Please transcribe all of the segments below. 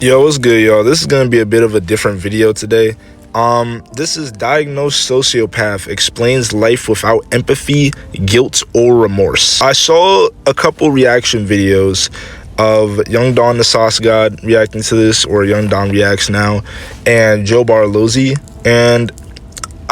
Yo, what's good, y'all? This is gonna be a bit of a different video today. This is Diagnosed Sociopath Explains Life Without Empathy, Guilt, or Remorse. I saw a couple reaction videos of Young Don the Sauce God reacting to this, or Young Don Reacts Now, and Joe Barlozzi, and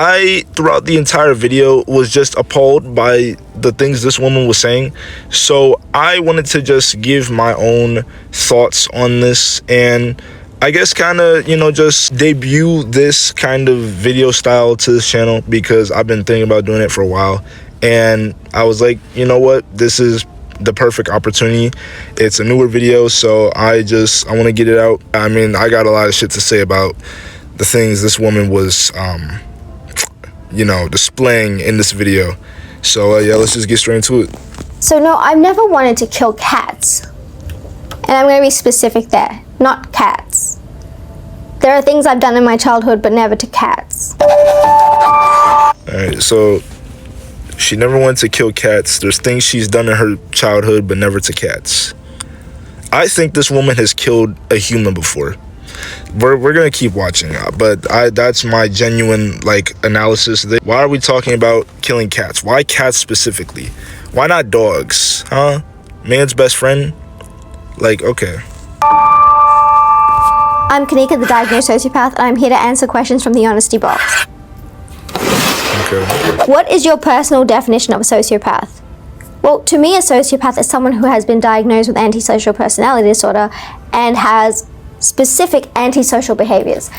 I, throughout the entire video, was just appalled by the things this woman was saying. So I wanted to just give my own thoughts on this and I guess kind of, just debut this kind of video style to this channel because I've been thinking about doing it for a while. And I was like, you know what? This is the perfect opportunity. It's a newer video, so I want to get it out. I mean, I got a lot of shit to say about the things this woman was displaying in this video. So yeah, let's just get straight into it. So no, I've never wanted to kill cats. And I'm going to be specific there, not cats. There are things I've done in my childhood, but never to cats. Alright, so she never wanted to kill cats. There's things she's done in her childhood, but never to cats. I think this woman has killed a human before. We're gonna keep watching, but that's my genuine analysis. Why are we talking about killing cats? Why cats specifically? Why not dogs? Huh? Man's best friend? Okay. I'm Kanika, the Diagnosed Sociopath, and I'm here to answer questions from the Honesty Box. Okay. What is your personal definition of a sociopath? Well, to me, a sociopath is someone who has been diagnosed with antisocial personality disorder and has specific antisocial behaviors.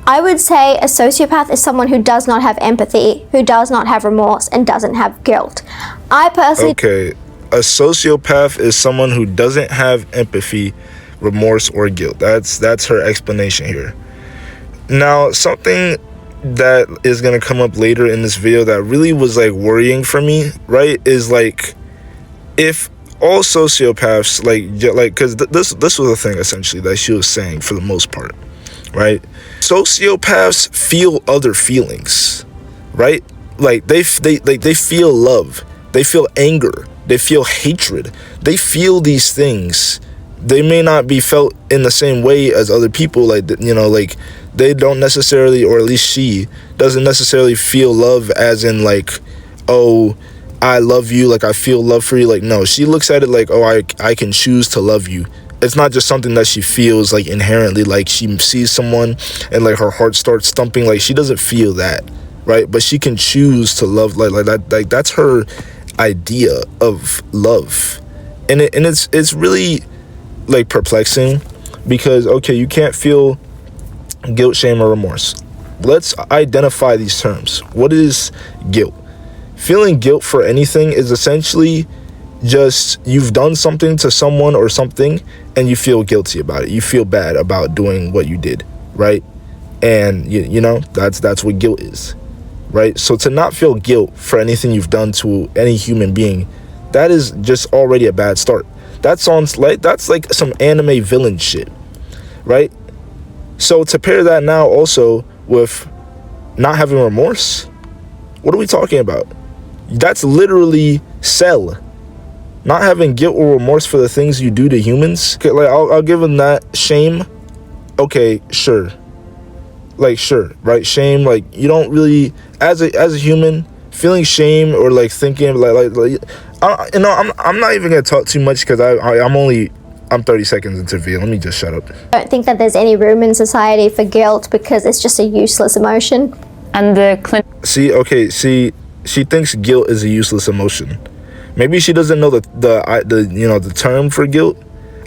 I would say a sociopath is someone who does not have empathy, who does not have remorse, and doesn't have guilt. I personally... Okay, a sociopath is someone who doesn't have empathy, remorse, or guilt. That's her explanation here. Now, something that is going to come up later in this video that really was worrying for me, right, is if all sociopaths because this was a thing essentially that she was saying for the most part, right? Sociopaths feel other feelings, right? They feel love, they feel anger, they feel hatred, they feel these things. They may not be felt in the same way as other people, they don't necessarily, or at least she doesn't necessarily feel love as in oh, I love you, I feel love for you. No, she looks at it oh, I can choose to love you. It's not just something that she feels inherently, she sees someone and her heart starts thumping. She doesn't feel that, right? But she can choose to love that. That's her idea of love. And it's really perplexing because, okay, you can't feel guilt, shame, or remorse. Let's identify these terms. What is guilt? Feeling guilt for anything is essentially just you've done something to someone or something and you feel guilty about it. You feel bad about doing what you did, right? And that's what guilt is, right? So to not feel guilt for anything you've done to any human being, that is just already a bad start. That sounds that's some anime villain shit, right? So to pair that now also with not having remorse, what are we talking about? That's literally Cell. Not having guilt or remorse for the things you do to humans. Okay, I'll give them that. Shame. Okay, sure. Sure, right? Shame, you don't really, as a human, feeling shame or thinking I'm not even gonna talk too much because I'm 30 seconds into the video. Let me just shut up. I don't think that there's any room in society for guilt because it's just a useless emotion. And the she thinks guilt is a useless emotion. Maybe she doesn't know the term for guilt.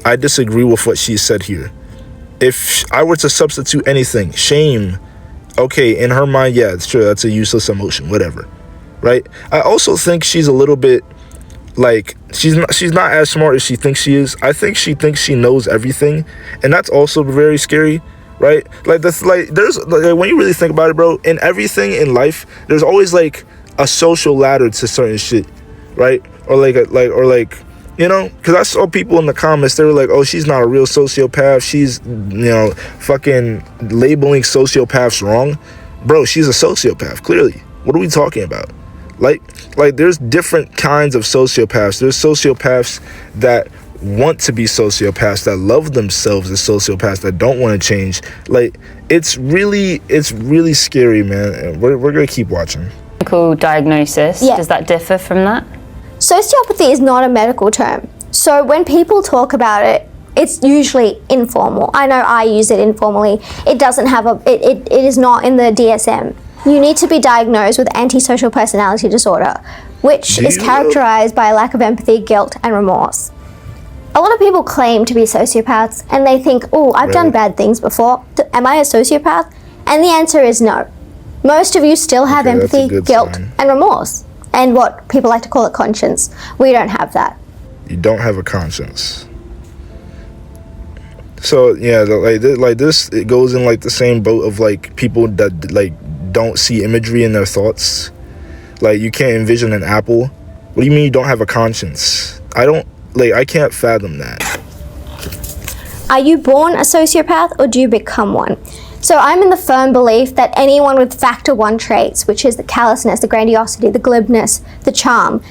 I disagree with what she said here. If I were to substitute anything, shame, okay, in her mind, yeah, it's true, that's a useless emotion, whatever, right? I also think she's a little bit she's not as smart as she thinks she is. I think she thinks she knows everything, and that's also very scary, right? There's when you really think about it, bro, in everything in life, there's always a social ladder to certain shit, right? Or because I saw people in the comments, they were like, oh, she's not a real sociopath, she's fucking labeling sociopaths wrong. Bro, she's a sociopath, clearly. What are we talking about? There's different kinds of sociopaths. There's sociopaths that want to be sociopaths, that love themselves as sociopaths, that don't want to change. Like, it's really scary, man. And we're gonna keep watching. Medical diagnosis, Yeah. does that differ from that? Sociopathy is not a medical term. So when people talk about it, it's usually informal. I know I use it informally. It doesn't have it is not in the DSM. You need to be diagnosed with antisocial personality disorder, which is characterized by a lack of empathy, guilt, and remorse. A lot of people claim to be sociopaths and they think, oh, I've done bad things before. Am I a sociopath? And the answer is no. Most of you still have empathy, guilt, and remorse, and what people like to call a conscience. We don't have that. You don't have a conscience. So yeah, like this, it goes in like the same boat of like people that like don't see imagery in their thoughts. Like, you can't envision an apple. What do you mean you don't have a conscience? I can't fathom that. Are you born a sociopath or do you become one? So I'm in the firm belief that anyone with factor 1 traits, which is the callousness, the grandiosity, the glibness, the charm,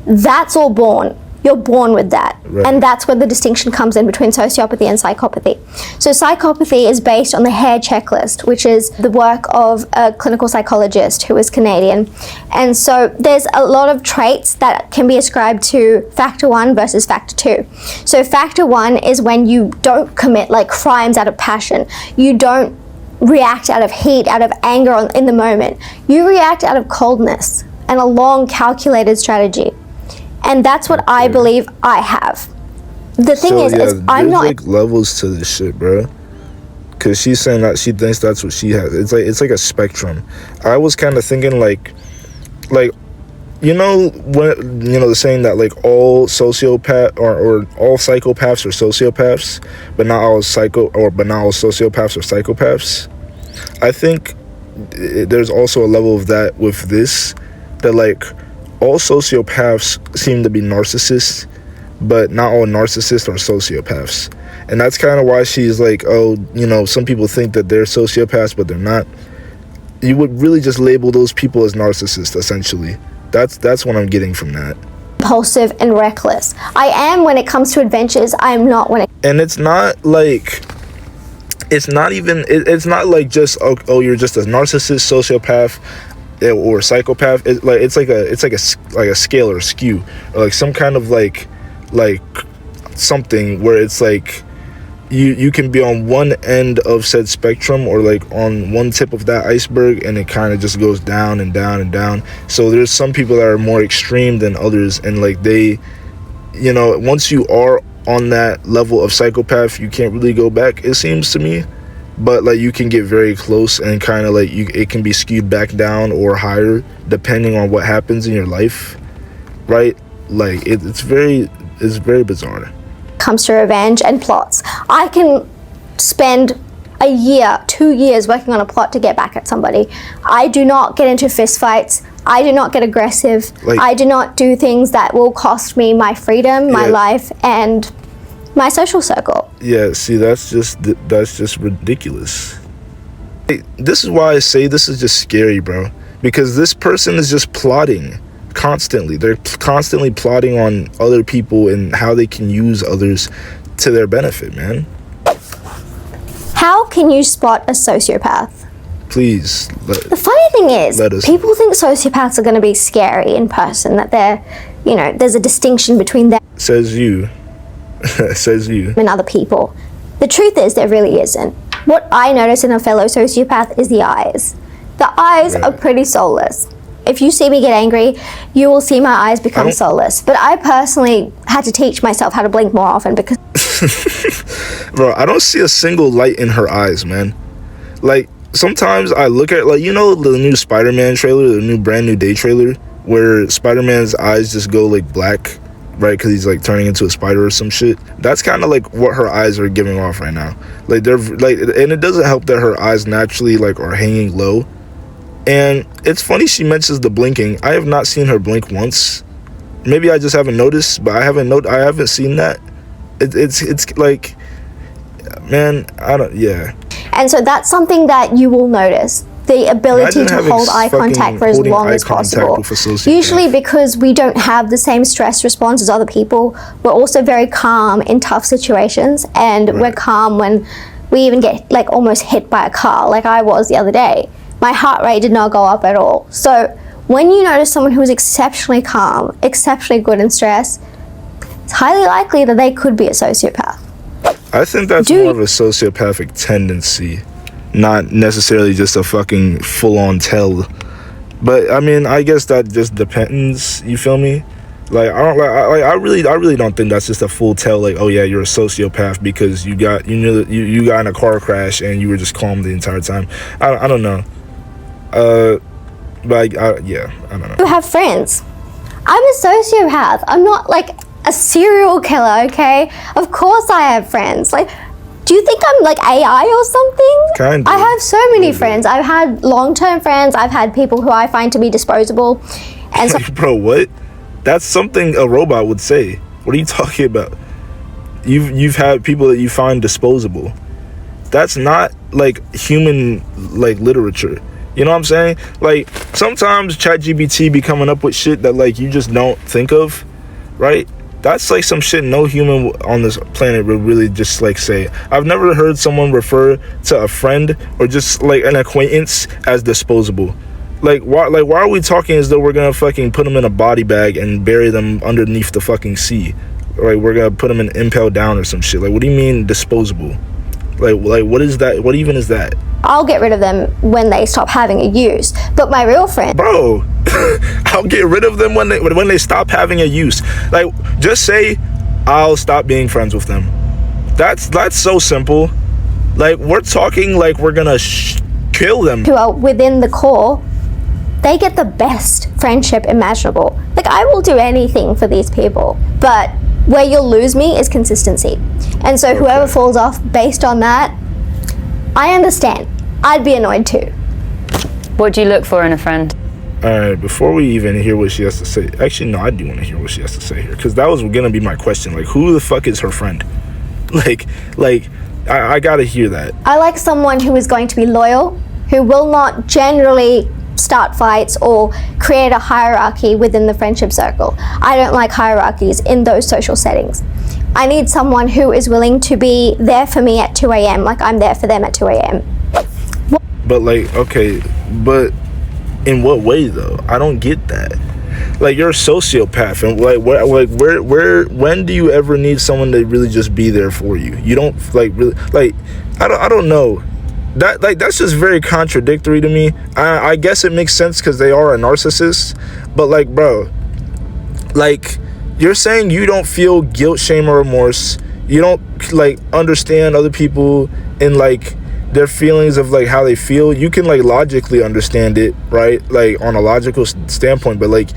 that's all born. You're born with that. Right. And that's where the distinction comes in between sociopathy and psychopathy. So psychopathy is based on the Hare checklist, which is the work of a clinical psychologist who is Canadian. And so there's a lot of traits that can be ascribed to factor 1 versus factor 2. So factor 1 is when you don't commit like crimes out of passion. You don't react out of heat, out of anger in the moment. You react out of coldness and a long calculated strategy. And that's what I believe I have. The thing is I'm not like levels to this shit, bro. Cause she's saying that she thinks that's what she has. It's like a spectrum. I was kind of thinking like you know, when the saying that like all sociopath or all psychopaths are sociopaths, but not all sociopaths are psychopaths. I think there's also a level of that with this, that like all sociopaths seem to be narcissists, but not all narcissists are sociopaths. And that's kind of why she's like, oh, some people think that they're sociopaths, but they're not. You would really just label those people as narcissists, essentially. That's what I'm getting from that. Impulsive and reckless. I am when it comes to adventures. I am not when it... And it's not like... It's not like just, oh, you're just a narcissist, sociopath, or psychopath. It's like a scale or a skew, or like some kind of like something where it's like you can be on one end of said spectrum, or like on one tip of that iceberg, and it kind of just goes down and down and down. So there's some people that are more extreme than others, and like they, once you are on that level of psychopath, you can't really go back, it seems to me. But like you can get very close, and kind of like it can be skewed back down or higher depending on what happens in your life, right? Like it's very bizarre. Comes to revenge and plots. I can spend a year, 2 years working on a plot to get back at somebody. I do not get into fist fights. I do not get aggressive. I do not do things that will cost me my freedom, my life, and my social circle. Yeah, see, that's just ridiculous. This is why I say this is just scary, bro. Because this person is just plotting constantly. They're constantly plotting on other people and how they can use others to their benefit, man. How can you spot a sociopath? Please. The funny thing is, people think sociopaths are going to be scary in person, that they're, there's a distinction between them. Says you. Says you. And other people. The truth is, there really isn't. What I notice in a fellow sociopath is the eyes. The eyes are pretty soulless. If you see me get angry, you will see my eyes become soulless. But I personally had to teach myself how to blink more often because... Bro, I don't see a single light in her eyes, man. Like, sometimes I look at, like, the new Spider-Man trailer, the new Brand New Day trailer, where Spider-Man's eyes just go, like, black, right? Because he's, like, turning into a spider or some shit. That's kind of, like, what her eyes are giving off right now. Like, they're, like, and it doesn't help that her eyes naturally, like, are hanging low. And it's funny she mentions the blinking. I have not seen her blink once. Maybe I just haven't noticed, but I haven't seen that. It's like, man, And so that's something that you will notice. the ability Imagine to having hold eye fucking contact for as holding long eye as contact possible. with a sociopath. Usually because we don't have the same stress response as other people, we're also very calm in tough situations, and we're calm when we even get like almost hit by a car, like I was the other day. My heart rate did not go up at all. So when you notice someone who is exceptionally calm, exceptionally good in stress, it's highly likely that they could be a sociopath. I think that's more of a sociopathic tendency, not necessarily just a fucking full-on tell. But I mean, I guess that just depends. You feel me? Like I really don't think that's just a full tell. Like, oh yeah, you're a sociopath because you got in a car crash and you were just calm the entire time. I don't know. But yeah, I don't know. You have friends. I'm a sociopath. I'm not like a serial killer, okay? Of course I have friends. Like, do you think I'm like AI or something? Kinda. I have so many friends. I've had long-term friends. I've had people who I find to be disposable. And so Bro, what? That's something a robot would say. What are you talking about? You've had people that you find disposable. That's not like human like literature. You know what I'm saying? Like sometimes ChatGPT be coming up with shit that like you just don't think of, right? That's like some shit no human on this planet would really just like say. I've never heard someone refer to a friend or just like an acquaintance as disposable. Like why are we talking as though we're gonna fucking put them in a body bag and bury them underneath the fucking sea? Like we're gonna put them in impel down or some shit. Like what do you mean disposable? Like what is that? What even is that? I'll get rid of them when they stop having a use. But my real friend, Bro, I'll get rid of them when they stop having a use. Like just say I'll stop being friends with them. That's so simple. Like we're talking like we're gonna kill them. who are within the core, they get the best friendship imaginable. Like I will do anything for these people, but where you'll lose me is consistency. And so whoever falls off based on that, I understand. I'd be annoyed too. What do you look for in a friend? Alright, before we even hear what she has to say, actually no, I do want to hear what she has to say here, because that was gonna be my question. Like who the fuck is her friend? Like I gotta hear that. I like someone who is going to be loyal, who will not generally start fights or create a hierarchy within the friendship circle. I don't like hierarchies in those social settings. I need someone who is willing to be there for me at 2 a.m. like I'm there for them at 2 a.m. But like, okay, but in what way though? I don't get that. Like you're a sociopath, and where when do you ever need someone to really just be there for you? You don't like really like I don't know. That like that's just very contradictory to me. I guess it makes sense because they are a narcissist, but like bro, like you're saying you don't feel guilt, shame, or remorse. You don't like understand other people in like their feelings of like how they feel. You can like logically understand it, right? Like on a logical standpoint, but like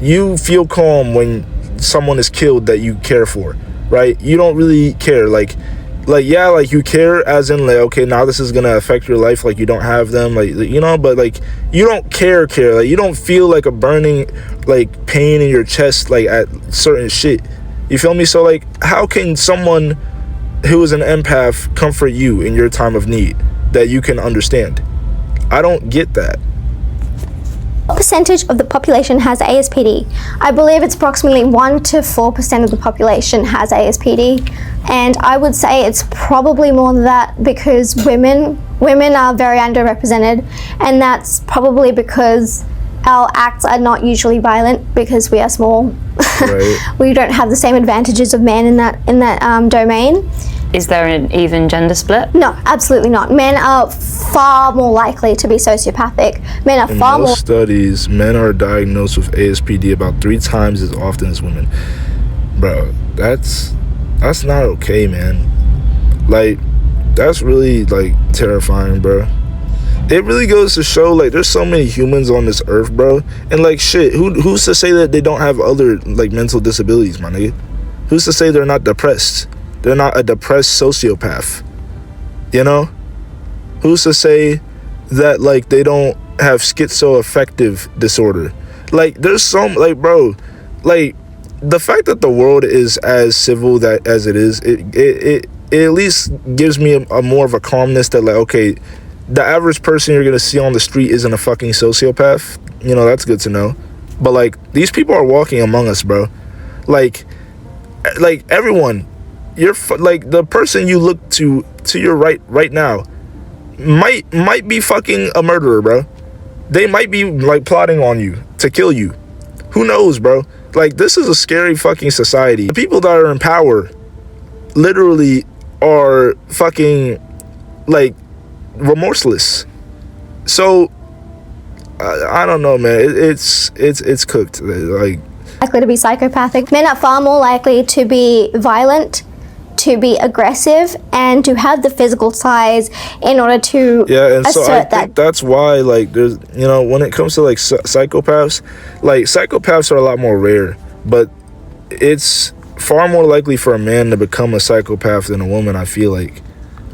you feel calm when someone is killed that you care for, right? You don't really care like yeah, like you care as in like okay, now this is gonna affect your life, like you don't have them, like you know, but like you don't care like you don't feel like a burning like pain in your chest like at certain shit, you feel me? So like how can someone who is an empath comfort you in your time of need that you can understand? I don't get that. What percentage of the population has ASPD? I believe it's approximately 1 to 4% of the population has ASPD, and I would say it's probably more than that because women are very underrepresented, and that's probably because our acts are not usually violent because we are small. Right. We don't have the same advantages of men in that domain. Is there an even gender split? No, absolutely not. Men are far more likely to be sociopathic. Men are In far most more. studies, men are diagnosed with ASPD about 3 times as often as women. Bro, that's not okay, man. Like, that's really like terrifying, bro. It really goes to show like there's so many humans on this earth, bro. And like shit, who's to say that they don't have other like mental disabilities, my nigga? Who's to say they're not depressed? They're not a depressed sociopath. You know? Who's to say that like they don't have schizoaffective disorder? Like there's some like bro, like the fact that the world is as civil that as it is, it at least gives me a more of a calmness that like okay, the average person you're gonna see on the street isn't a fucking sociopath. You know, that's good to know. But like, these people are walking among us, bro. Like everyone, like the person you look to your right now might be fucking a murderer, bro. They might be like plotting on you to kill you. Who knows, bro? Like, this is a scary fucking society. The people that are in power literally are fucking like remorseless. So I don't know, man. It's cooked. Like, likely to be psychopathic. Men are far more likely to be violent, to be aggressive, and to have the physical size in order to and so I assert think that. that's why, like, there's, you know, when it comes to like psychopaths, like psychopaths are a lot more rare, but it's far more likely for a man to become a psychopath than a woman, I feel like,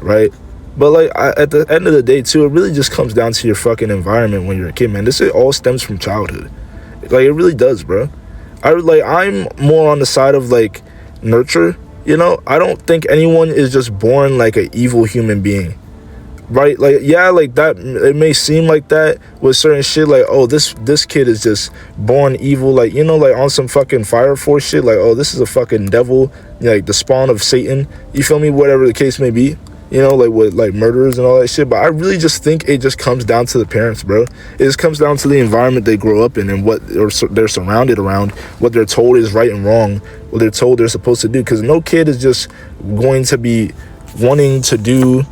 right? But like, at the end of the day too, it really just comes down to your fucking environment when you're a kid, man. This all stems from childhood. Like, it really does, bro. I'm more on the side of like nurture. You know, I don't think anyone is just born like an evil human being, right? Like, yeah, like that, it may seem like that with certain shit, like, oh, this kid is just born evil, like, you know, like on some fucking Fire Force shit, like, oh, this is a fucking devil, like the spawn of Satan, you feel me, whatever the case may be, you know, like with like murderers and all that shit. But I really just think it just comes down to the parents, bro. It just comes down to the environment they grow up in and what they're surrounded around, what they're told is right and wrong, what they're told they're supposed to do. Because no kid is just going to be wanting to do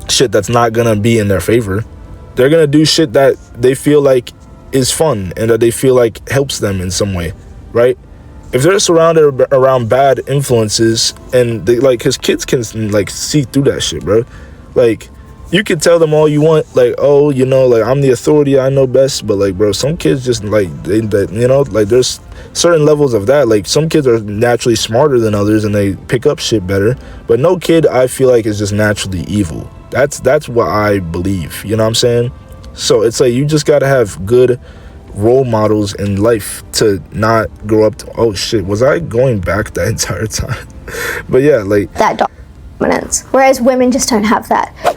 shit that's not gonna be in their favor. They're gonna do shit that they feel like is fun and that they feel like helps them in some way, right? If they're surrounded around bad influences, and they, like, his kids can like see through that shit, bro. Like, you can tell them all you want, like, oh, you know, like, I'm the authority, I know best. But like, bro, some kids just like they you know, like, there's certain levels of that. Like, some kids are naturally smarter than others and they pick up shit better. But no kid, I feel like, is just naturally evil. That's what I believe. You know what I'm saying? So it's like, you just gotta have good role models in life to not grow up to, oh shit, was I going back that entire time? But yeah, like, that dominance, whereas women just don't have that.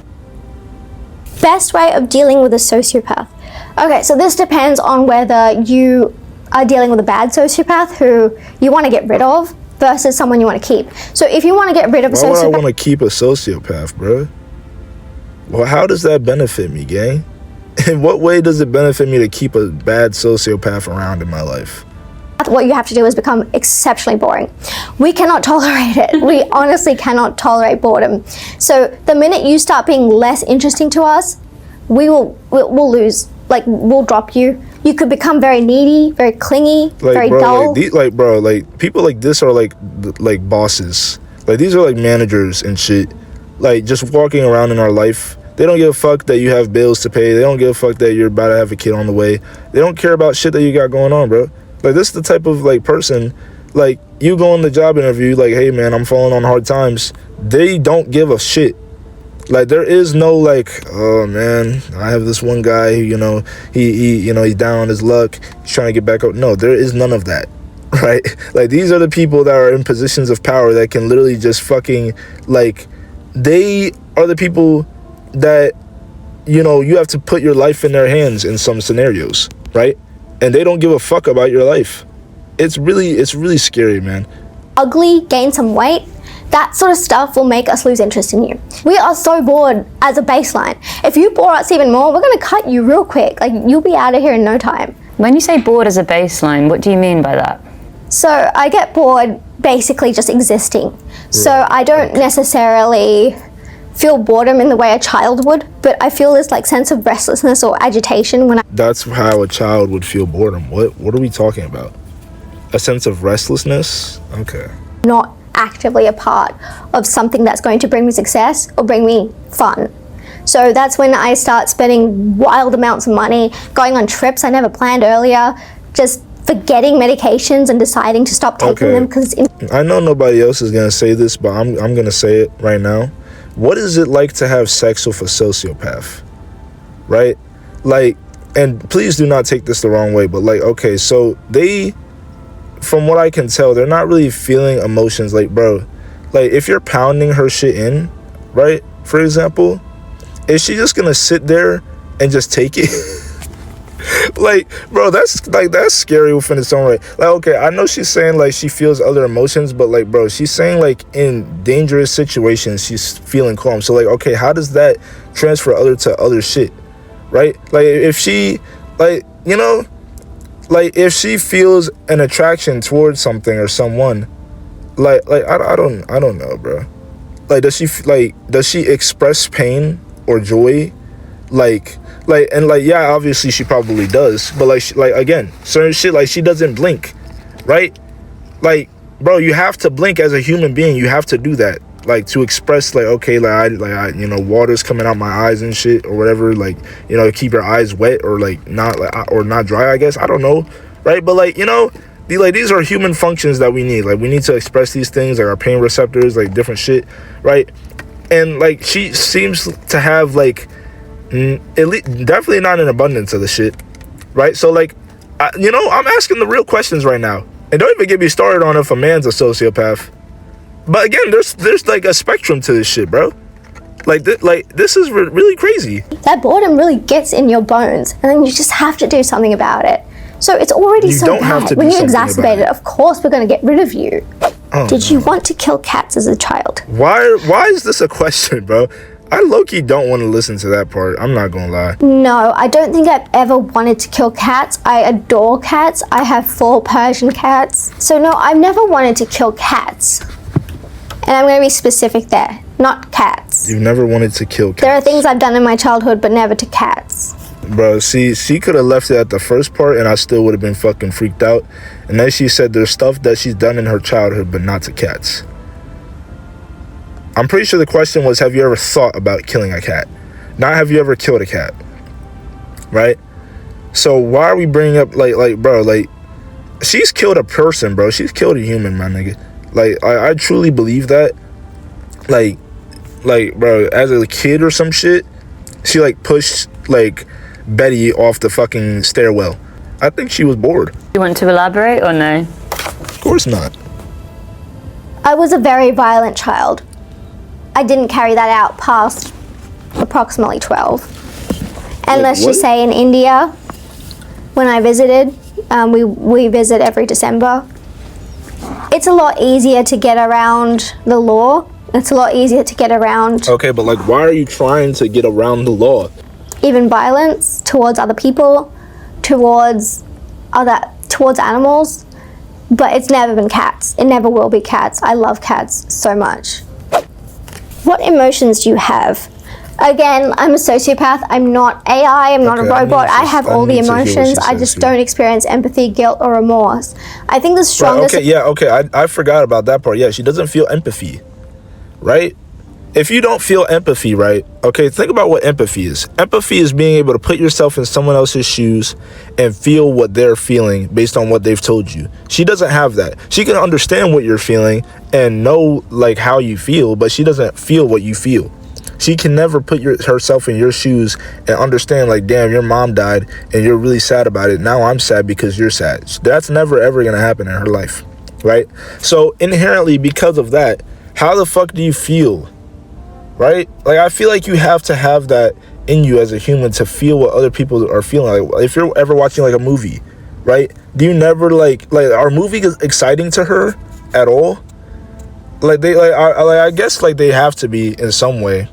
Best way of dealing with a sociopath. Okay, so this depends on whether you are dealing with a bad sociopath who you want to get rid of versus someone you want to keep. So if you want to get rid of a why would I sociopath, want to keep a sociopath, bro? Well, how does that benefit me, gang? In what way does it benefit me to keep a bad sociopath around in my life? what you have to do is become exceptionally boring. We cannot tolerate it. We honestly cannot tolerate boredom. So the minute you start being less interesting to us, we'll lose. Like, we'll drop you. You could become very needy, very clingy, like, very bro, dull. Like people like this are like bosses. Like, these are like managers and shit. Like, just walking around in our life. They don't give a fuck that you have bills to pay. They don't give a fuck that you're about to have a kid on the way. They don't care about shit that you got going on, bro. Like, this is the type of like person, like, you go on the job interview, like, hey man, I'm falling on hard times. They don't give a shit. Like, there is no like, oh man, I have this one guy who, you know, he's down on his luck, he's trying to get back up. No, there is none of that. Right? Like, these are the people that are in positions of power that can literally just fucking, like, they are the people that, you know, you have to put your life in their hands in some scenarios, right? And they don't give a fuck about your life. It's really scary, man. Ugly, gain some weight, that sort of stuff will make us lose interest in you. We are so bored as a baseline. If you bore us even more, we're gonna cut you real quick. Like, you'll be out of here in no time. When you say bored as a baseline, what do you mean by that? So I get bored basically just existing. So I don't necessarily feel boredom in the way a child would, but I feel this like sense of restlessness or agitation when That's how a child would feel boredom. What are we talking about? A sense of restlessness? Okay. I'm not actively a part of something that's going to bring me success or bring me fun. So that's when I start spending wild amounts of money, going on trips I never planned earlier, just forgetting medications and deciding to stop taking them because I know nobody else is gonna say this, but I'm gonna say it right now. What is it like to have sex with a sociopath? Right? Like, and please do not take this the wrong way, but like, okay, so they, from what I can tell, they're not really feeling emotions. Like, bro, like, if you're pounding her shit in, right, for example, is she just gonna sit there and just take it? Like, bro, that's scary within its own right. Like, okay, I know she's saying like she feels other emotions, but like, bro, she's saying like in dangerous situations she's feeling calm. So like, okay, how does that transfer to other shit, right? Like, if she, like, you know, like if she feels an attraction towards something or someone, like I don't know, bro. Like, does she express pain or joy, and yeah, obviously she probably does, but like again, certain shit, like she doesn't blink, right? Like, bro, you have to blink as a human being. You have to do that, like, to express, like, okay, I you know, water's coming out my eyes and shit or whatever, like, you know, keep your eyes wet or like not, like, or not dry, I guess, I don't know, right? But like, you know, these are human functions that we need. Like, we need to express these things, like our pain receptors, like different shit, right? And like, she seems to have like at least definitely not an abundance of the shit, right? So like, you know, I'm asking the real questions right now, and don't even get me started on if a man's a sociopath. But again, there's like a spectrum to this shit, bro. Like this is really crazy. That boredom really gets in your bones, and then you just have to do something about it. So it's already so bad. When you exacerbate it, of course we're going to get rid of you. Did you want to kill cats as a child? Why is this a question, bro? I low-key don't want to listen to that part. I'm not gonna lie. No, I don't think I've ever wanted to kill cats. I adore cats. I have 4 Persian cats. So no, I've never wanted to kill cats. And I'm going to be specific there. Not cats. You've never wanted to kill cats. There are things I've done in my childhood, but never to cats. Bro, see, she could have left it at the first part and I still would have been fucking freaked out. And then she said there's stuff that she's done in her childhood, but not to cats. I'm pretty sure the question was, have you ever thought about killing a cat? Not have you ever killed a cat, right? So why are we bringing up, like, bro, like, she's killed a person, bro. She's killed a human, my nigga. Like, I truly believe that. Like, bro, as a kid or some shit, she, like, pushed, like, Betty off the fucking stairwell. I think she was bored. You want to elaborate or no? Of course not. I was a very violent child. I didn't carry that out past approximately 12. And let's just say in India, when I visited, we visit every December. It's a lot easier to get around the law. It's a lot easier to get around. Okay, but like, why are you trying to get around the law? Even violence towards other people, towards animals. But it's never been cats. It never will be cats. I love cats so much. What emotions do you have? Again, I'm a sociopath. I'm not AI. I'm not a robot. I have all the emotions. I just don't experience empathy, guilt, or remorse. I think the strongest... Okay, I forgot about that part. Yeah, she doesn't feel empathy, right? If you don't feel empathy, right? Okay, think about what empathy is. Empathy is being able to put yourself in someone else's shoes and feel what they're feeling based on what they've told you. She doesn't have that. She can understand what you're feeling and know, like, how you feel, but she doesn't feel what you feel. She can never put herself in your shoes and understand, like, damn, your mom died and you're really sad about it. Now I'm sad because you're sad. That's never, ever going to happen in her life, right? So inherently, because of that, how the fuck do you feel? Right? Like, I feel like you have to have that in you as a human to feel what other people are feeling. Like, if you're ever watching, like, a movie, right? Do you never, like are movies exciting to her at all? Like, I guess, like, they have to be in some way,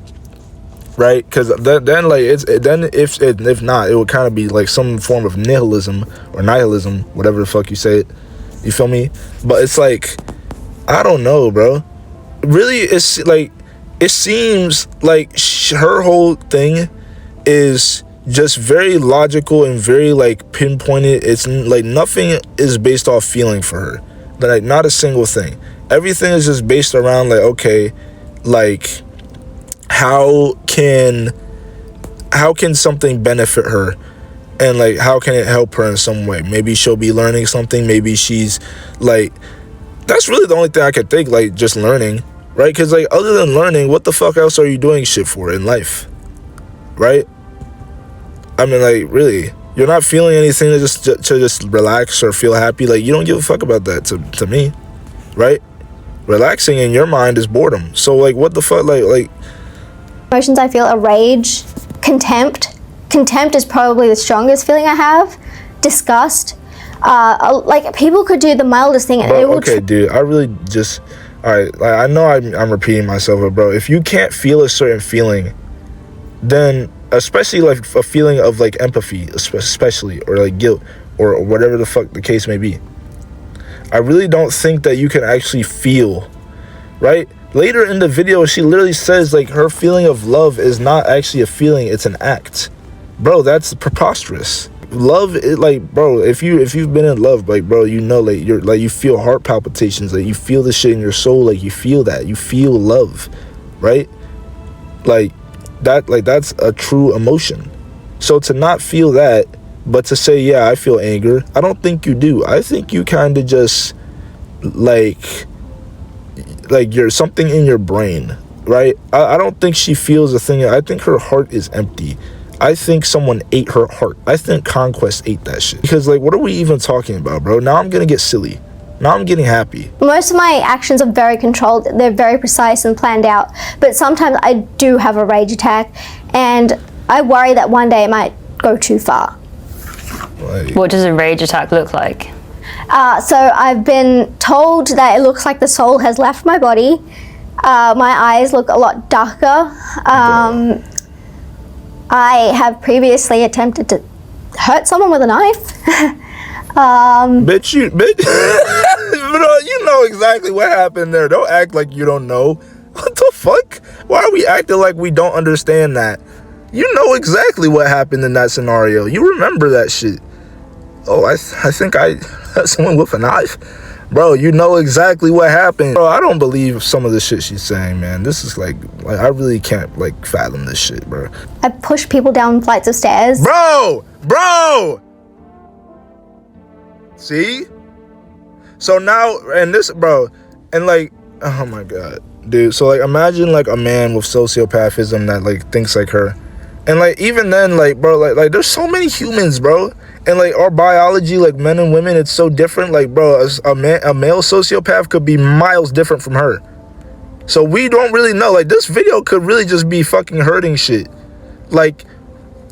right? Because then, like, if not, it would kind of be, like, some form of nihilism, whatever the fuck you say it. You feel me? But it's, like, I don't know, bro. Really, it's, like... It seems like her whole thing is just very logical and very, like, pinpointed. It's like nothing is based off feeling for her. Like, not a single thing. Everything is just based around, like, okay, like, how can something benefit her? And, like, how can it help her in some way? Maybe she'll be learning something. Maybe she's, like... That's really the only thing I could think, like, just learning. Right? Because, like, other than learning, what the fuck else are you doing shit for in life? Right? I mean, like, really, you're not feeling anything to just relax or feel happy. Like, you don't give a fuck about that to me, right? Relaxing in your mind is boredom. So, like, what the fuck, like, Emotions I feel are rage, contempt. Contempt is probably the strongest feeling I have. Disgust. Like, people could do the mildest thing and Bro, it will okay, dude, I really just... Alright, like, I know I'm repeating myself, but bro, if you can't feel a certain feeling, then, especially like a feeling of like empathy, especially, or like guilt, or whatever the fuck the case may be, I really don't think that you can actually feel, right? Later in the video, she literally says like her feeling of love is not actually a feeling, it's an act. Bro, that's preposterous. Love is like, bro, if you've been in love, like, bro, you know, like, you're like, you feel heart palpitations, like, you feel the shit in your soul, like, you feel that, you feel love, right? Like that, like, that's a true emotion. So to not feel that, but to say, yeah, I feel anger, I don't think you do. I think you kind of just like you're something in your brain, right? I don't think she feels a thing. I think her heart is empty. I think someone ate her heart. I think Conquest ate that shit. Because, like, what are we even talking about, bro? Now I'm gonna get silly. Now I'm getting happy. Most of my actions are very controlled. They're very precise and planned out. But sometimes I do have a rage attack, and I worry that one day it might go too far. Like, What does a rage attack look like? So I've been told that it looks like the soul has left my body. My eyes look a lot darker. I have previously attempted to hurt someone with a knife. bitch, bro, you know exactly what happened there. Don't act like you don't know. What the fuck? Why are we acting like we don't understand that? You know exactly what happened in that scenario. You remember that shit. Oh, I think I hurt someone with a knife. Bro, you know exactly what happened. Bro, I don't believe some of the shit she's saying, man. This is like I really can't, like, fathom this shit, bro. I push people down flights of stairs. Bro! See? So now, and this, bro, and like, oh my God, dude. So, like, imagine, like, a man with sociopathism that, like, thinks like her. And, like, even then, like, bro, like there's so many humans, bro. And, like, our biology, like, men and women, it's so different. Like, bro, a male sociopath could be miles different from her. So we don't really know. Like, this video could really just be fucking hurting shit. Like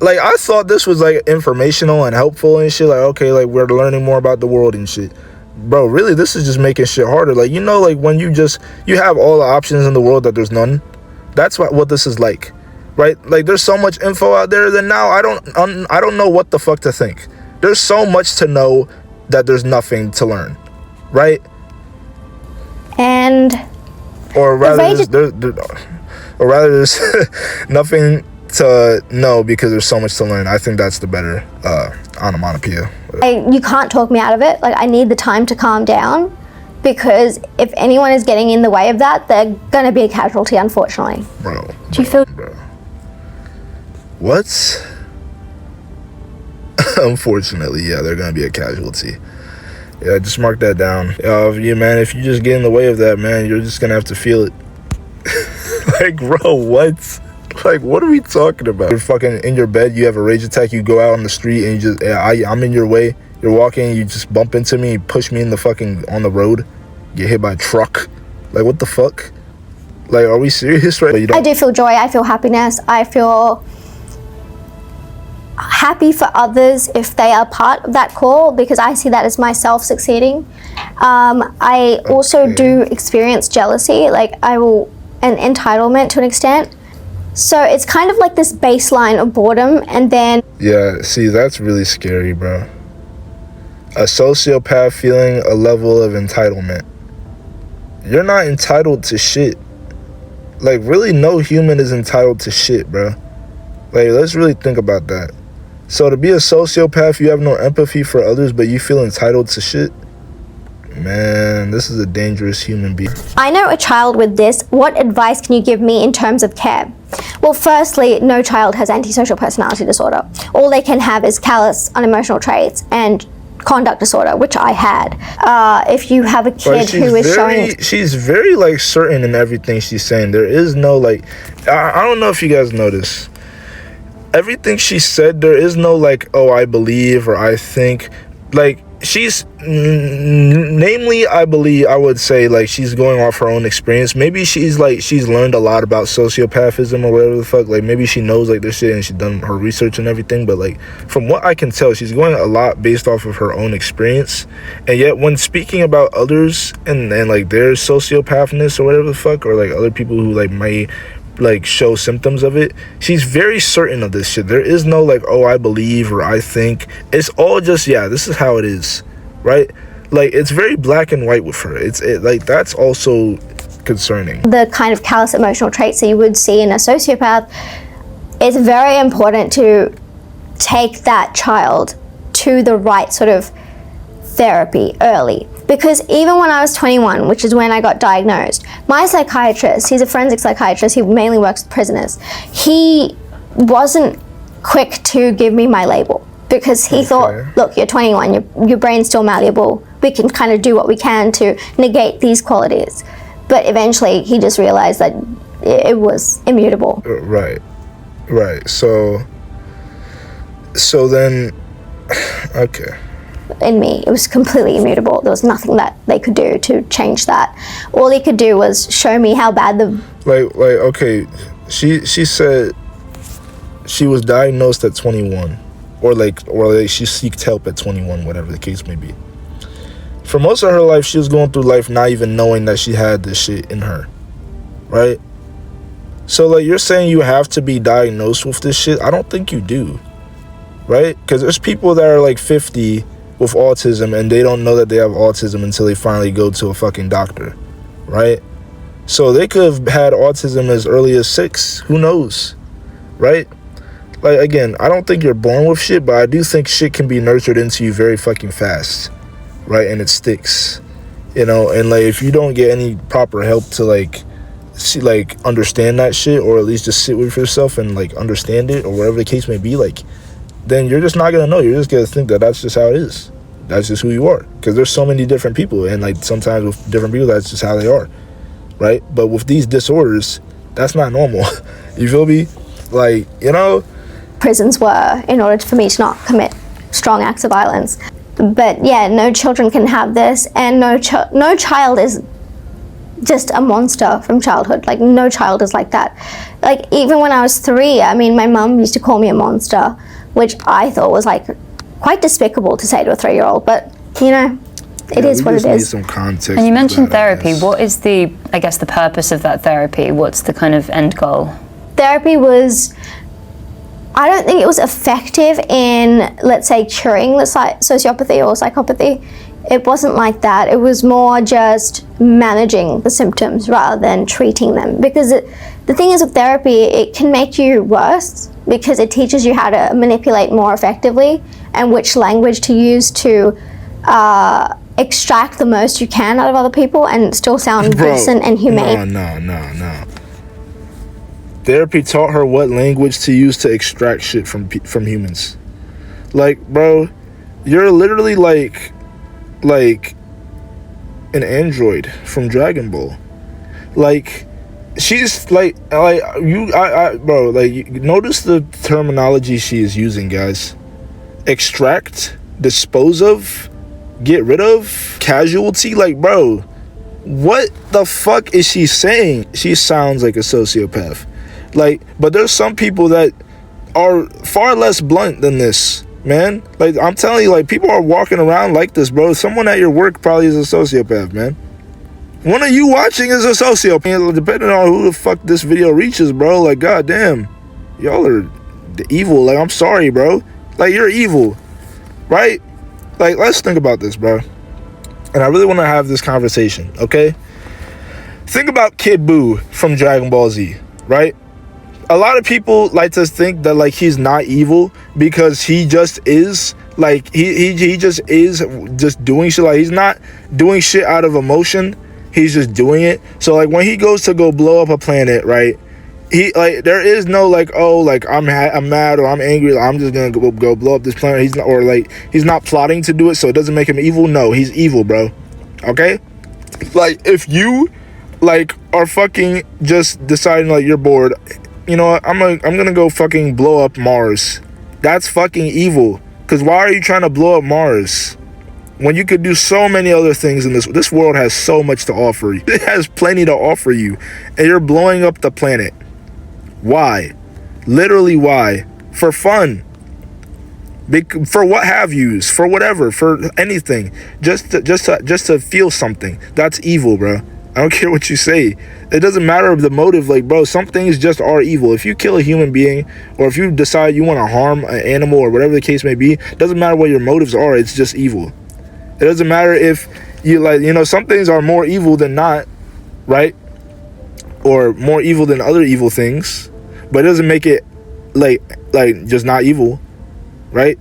I thought this was, like, informational and helpful and shit. Like, okay, like, we're learning more about the world and shit. Bro, really, this is just making shit harder. Like, you know, like, when you have all the options in the world that there's none. That's what this is like, right? Like, there's so much info out there that now I don't know what the fuck to think. There's so much to know that there's nothing to learn, right? And or rather there's nothing to know because there's so much to learn. I think that's the better onomatopoeia. you can't talk me out of it. Like, I need the time to calm down, because if anyone is getting in the way of that, they're gonna be a casualty, unfortunately. Bro, Do you feel? bro. What? Unfortunately, yeah, they're gonna be a casualty. Yeah, just mark that down. Man, if you just get in the way of that, man, you're just gonna have to feel it. Like, bro, what? Like, what are we talking about? You're fucking in your bed, you have a rage attack, you go out on the street and you just, I'm in your way, you're walking, you just bump into me, you push me in the fucking, on the road, get hit by a truck. Like, what the fuck? Like, are we serious, right? I do feel joy, I feel happiness, I feel happy for others if they are part of that call, because I see that as myself succeeding. I also do experience jealousy, like, and entitlement to an extent. So it's kind of like this baseline of boredom, and then... Yeah, see, that's really scary, bro. A sociopath feeling a level of entitlement. You're not entitled to shit. Like, really, no human is entitled to shit, bro. Like, let's really think about that. So to be a sociopath, you have no empathy for others, but you feel entitled to shit? Man, this is a dangerous human being. I know a child with this. What advice can you give me in terms of care? Well, firstly, no child has antisocial personality disorder. All they can have is callous, unemotional traits and conduct disorder, which I had. If you have a kid who is showing... She's very, like, certain in everything she's saying. There is no, like... I don't know if you guys notice. Everything she said, there is no, like, oh, I believe or I think. Like, she's namely, I would say, like, she's going off her own experience. Maybe she's learned a lot about sociopathism or whatever the fuck. Like, maybe she knows like this shit and she's done her research and everything, but like from what I can tell, she's going a lot based off of her own experience. And yet when speaking about others and like their sociopathness or whatever the fuck, or like other people who like may like show symptoms of it, she's very certain of this shit. There is no like, oh, I believe or I think. It's all just, yeah, this is how it is, right? Like, it's very black and white with her. Like, that's also concerning. The kind of callous emotional traits that you would see in a sociopath, it's very important to take that child to the right sort of therapy early. Because even when I was 21, which is when I got diagnosed, my psychiatrist, he's a forensic psychiatrist, he mainly works with prisoners, he wasn't quick to give me my label because he thought, look, you're 21, your brain's still malleable, we can kind of do what we can to negate these qualities. But eventually he just realized that it was immutable. Right. So then, okay. In me, it was completely immutable. There was nothing that they could do to change that. All he could do was show me how bad the... okay, she said she was diagnosed at 21, or she seeked help at 21, whatever the case may be. For most of her life, she was going through life not even knowing that she had this shit in her, right? So, like, you're saying you have to be diagnosed with this shit? I don't think you do, right? Because there's people that are, like, 50 with autism, and they don't know that they have autism until they finally go to a fucking doctor, right? So they could have had autism as early as 6. Who knows, right? Like, again, I don't think you're born with shit, but I do think shit can be nurtured into you very fucking fast, right? And it sticks, you know? And, like, if you don't get any proper help to, like, see, like, understand that shit, or at least just sit with yourself and, like, understand it, or whatever the case may be, like, then you're just not gonna know. You're just gonna think that that's just how it is. That's just who you are. Because there's so many different people, and like sometimes with different people, that's just how they are, right? But with these disorders, that's not normal. You feel me? Like, you know? Prisons were in order for me to not commit strong acts of violence. But yeah, no children can have this, and no child is just a monster from childhood. Like, no child is like that. Like, even when I was 3, I mean, my mum used to call me a monster, which I thought was like quite despicable to say to a 3-year-old, but you know, it is what it Need is. some context. And you mentioned therapy. What is the purpose of that therapy? What's the kind of end goal? Therapy was, I don't think it was effective in, let's say, curing the sociopathy or psychopathy. It wasn't like that. It was more just managing the symptoms rather than treating them. Because the thing is with therapy, it can make you worse because it teaches you how to manipulate more effectively and which language to use to extract the most you can out of other people and still sound decent and humane. No. Therapy taught her what language to use to extract shit from humans. Like, bro, you're literally like an android from Dragon Ball. Like, she's like bro, like, notice the terminology she is using, guys. Extract, dispose of, get rid of, casualty. Like, bro, what the fuck is she saying? She sounds like a sociopath. Like, but there's some people that are far less blunt than this, man. Like, I'm telling you, like, people are walking around like this, bro. Someone at your work probably is a sociopath, man. One of you watching is a sociopath, depending on who the fuck this video reaches, bro. Like, goddamn, y'all are evil. Like, I'm sorry, bro. Like, you're evil, right? Like, let's think about this, bro. And I really want to have this conversation, okay? Think about Kid Buu from Dragon Ball Z, right? A lot of people like to think that, like, he's not evil because he just is. Like, he just is just doing shit. Like, he's not doing shit out of emotion. He's just doing it. So, like, when he goes to go blow up a planet, right? He, like, there is no, like, oh, like, I'm mad or I'm angry, like, I'm just gonna go blow up this planet. He's not, or like, he's not plotting to do it, so it doesn't make him evil. No, he's evil, bro. Okay? Like, if you, like, are fucking just deciding, like, you're bored, you know what, I'm gonna go fucking blow up Mars. That's fucking evil. Because why are you trying to blow up Mars? when you could do so many other things in this world has so much to offer you. It has plenty to offer you, and you're blowing up the planet. Why? Literally, why? For fun. For what have yous, for whatever, for anything, just to feel something. That's evil, bro. I don't care what you say. It doesn't matter the motive. Like, bro, some things just are evil. If you kill a human being, or if you decide you want to harm an animal, or whatever the case may be, it doesn't matter what your motives are. It's just evil. It doesn't matter if you, like, you know, some things are more evil than not, right? Or more evil than other evil things, but it doesn't make it like just not evil, right?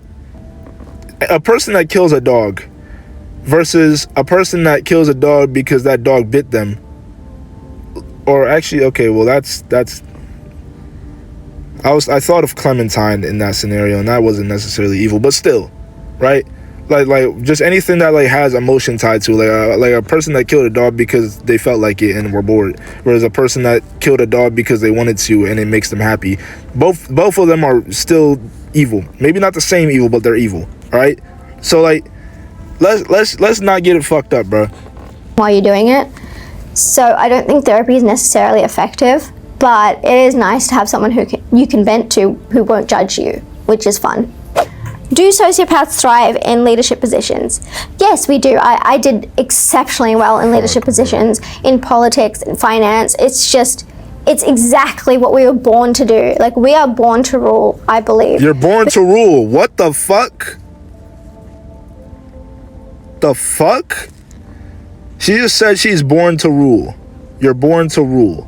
A person that kills a dog versus a person that kills a dog because that dog bit them. Or actually, okay, well, that's I thought of Clementine in that scenario, and that wasn't necessarily evil, but still, right? Like just anything that like has emotion tied to it, like a person that killed a dog because they felt like it and were bored, whereas a person that killed a dog because they wanted to and it makes them happy. Both of them are still evil. Maybe not the same evil, but they're evil. All right. So like, let's not get it fucked up, bro. While you're doing it. So I don't think therapy is necessarily effective, but it is nice to have someone you can vent to who won't judge you, which is fun. Do sociopaths thrive in leadership positions? Yes, we do. I did exceptionally well in leadership positions, in politics, in finance. It's exactly what we were born to do. Like, we are born to rule, I believe. You're born to rule. What the fuck? The fuck? She just said she's born to rule. You're born to rule.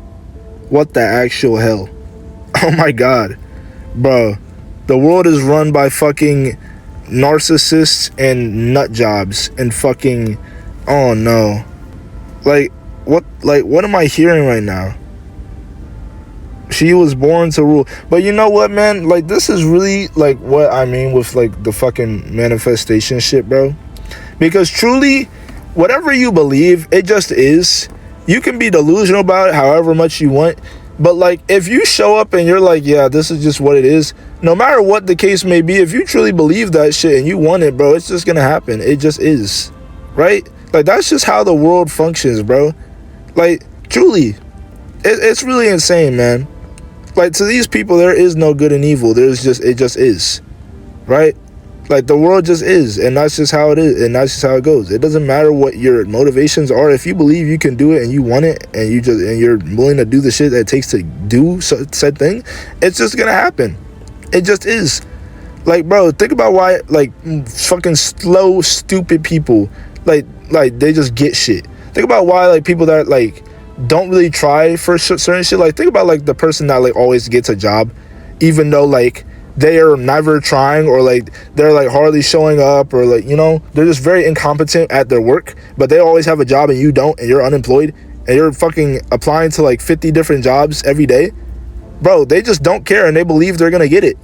What the actual hell? Oh my god. Bro, the world is run by fucking narcissists and nut jobs and fucking, oh no. Like what am I hearing right now? She was born to rule. But you know what, man? Like, this is really like what I mean with like the fucking manifestation shit, bro. Because truly, whatever you believe, it just is. You can be delusional about it however much you want, but like, if you show up and you're like, yeah, this is just what it is, no matter what the case may be, if you truly believe that shit and you want it, bro, it's just gonna happen. It just is, right? Like, that's just how the world functions, bro. Like, truly, it's really insane, man. Like, to these people, there is no good and evil. It just is, right? Like, the world just is, and that's just how it is, and that's just how it goes. It doesn't matter what your motivations are. If you believe you can do it and you want it, and you're willing to do the shit that it takes to do said thing, it's just gonna happen. It just is. Like, bro, think about why, like, fucking slow, stupid people, like they just get shit. Think about why, like, people that like don't really try for certain shit. Like, think about like the person that like always gets a job, even though like they are never trying, or like they're like hardly showing up, or like, you know, they're just very incompetent at their work, but they always have a job and you don't, and you're unemployed, and you're fucking applying to like 50 different jobs every day. Bro, they just don't care, and they believe they're gonna get it.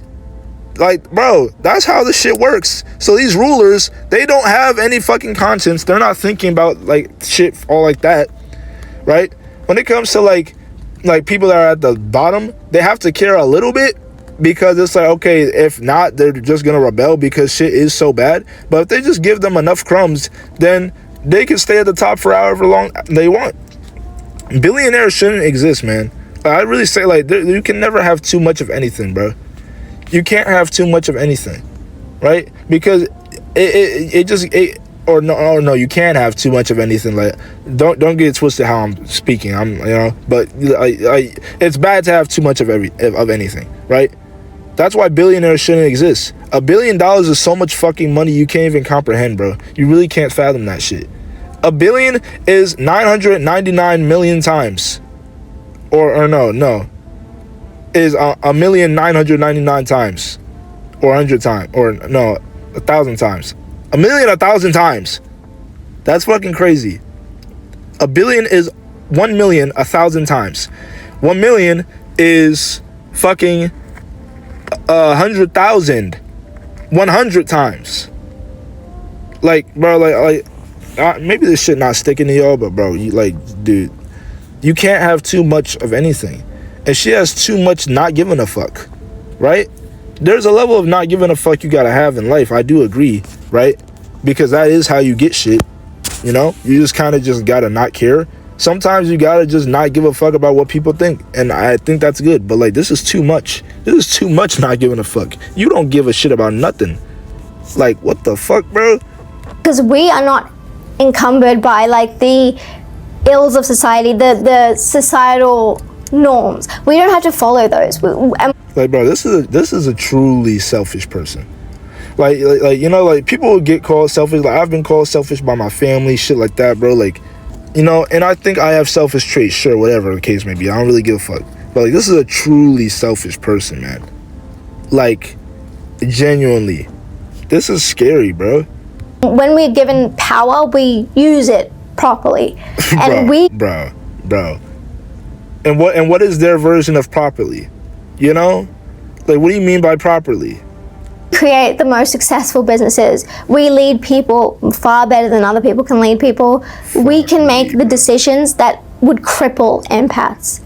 Like, bro, that's how this shit works. So these rulers, they don't have any fucking conscience. They're not thinking about like shit all like that, right? When it comes to like people that are at the bottom, they have to care a little bit, because it's like, okay, if not, they're just gonna rebel because shit is so bad. But if they just give them enough crumbs, then they can stay at the top for however long they want. Billionaires shouldn't exist, man. I really say, like, you can never have too much of anything, bro. You can't have too much of anything, right? Because no, you can't have too much of anything. Like, don't get it twisted how I'm speaking. But it's bad to have too much of anything, right? That's why billionaires shouldn't exist. $1 billion is so much fucking money you can't even comprehend, bro. You really can't fathom that shit. A billion is 999 million times, or no, is 1,999 times, or 100 times, or no, 1,000 times. 1,000 times. That's fucking crazy. A billion is 1,000,000 1,000 times. 1 million is fucking 100,000 100 times. Like, bro, like maybe this shit not sticking to y'all, but bro, dude, you can't have too much of anything. And she has too much not giving a fuck, right? There's a level of not giving a fuck you gotta have in life. I do agree, right? because that is how you get shit. You know, you just kind of just gotta not care. Sometimes you gotta just not give a fuck about what people think, and I think that's good. But like, this is too much. This is too much not giving a fuck. You don't give a shit about nothing. Like, what the fuck, bro? Because we are not encumbered by like the ills of society, the societal norms. We don't have to follow those. Like, bro, this is a truly selfish person. Like you know, like, people will get called selfish. Like, I've been called selfish by my family, shit like that, bro. Like, you know, and I think I have selfish traits, sure, whatever the case may be. I don't really give a fuck. But like, this is a truly selfish person, man. Like, genuinely, this is scary, bro. When we're given power, we use it properly, and bro. And what is their version of properly? You know, like, what do you mean by properly? Create the most successful businesses. We lead people far better than other people can lead people. We can make the decisions that would cripple empaths.